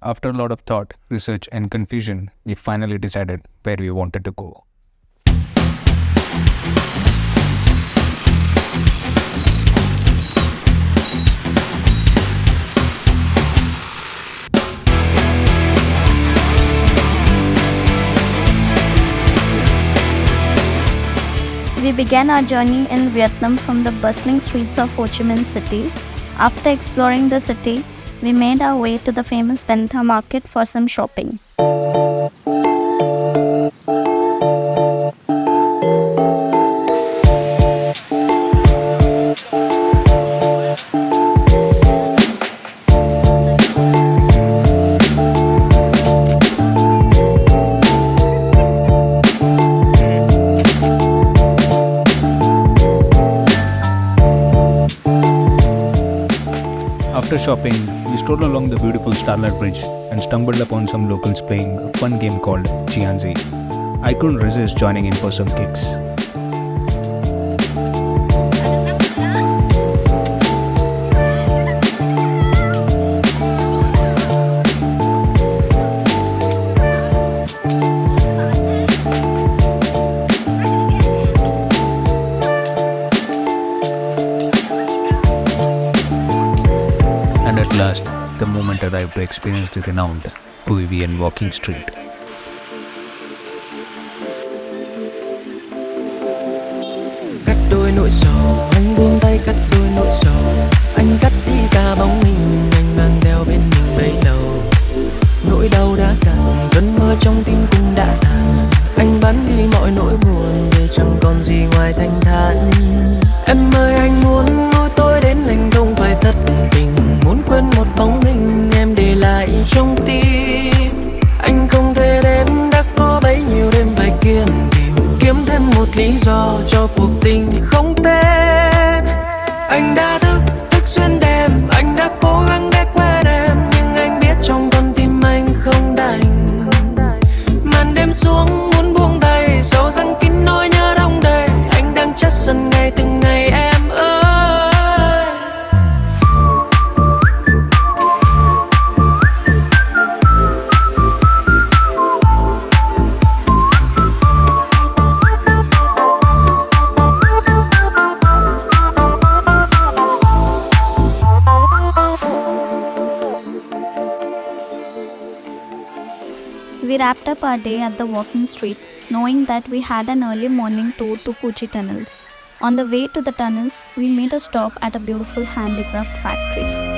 After a lot of thought, research, and confusion, we finally decided where we wanted to go. We began our journey in Vietnam from the bustling streets of Ho Chi Minh City. After exploring the city, we made our way to the famous Ben Thanh Market for some shopping. After shopping, we strolled along the beautiful Starlight Bridge and stumbled upon some locals playing a fun game called Chianzi. I couldn't resist joining in for some kicks. And at last, the moment arrived to experience the renowned Peruvian walking street. Cắt đôi nỗi sầu, anh buông tay cắt đôi nỗi sầu. Anh cắt đi cả bóng hình, anh mang theo bên mình bấy lâu. Nỗi đau đã cạn, cơn mưa trong tim cũng đã tàn. Anh bán đi mọi nỗi buồn để chẳng còn gì ngoài thanh thản. Em ơi anh muốn nuôi tôi đến anh không phải thất tình. Muốn quên một bóng hình em để lại trong tim. Anh không thể đến đã có bấy nhiêu đêm phải kiếm thêm một lý do cho cuộc tình không tên. Anh đã thức xuyên đêm, anh đã cố gắng để quên em, nhưng anh biết trong con tim anh không đành. Màn đêm xuống muốn buông tay, sầu răng kín nỗi nhớ đong đầy. Anh đang chất dần ngày từng ngày em ơi. We wrapped up our day at the walking street, knowing that we had an early morning tour to Kochi tunnels. On the way to the tunnels, we made a stop at a beautiful handicraft factory.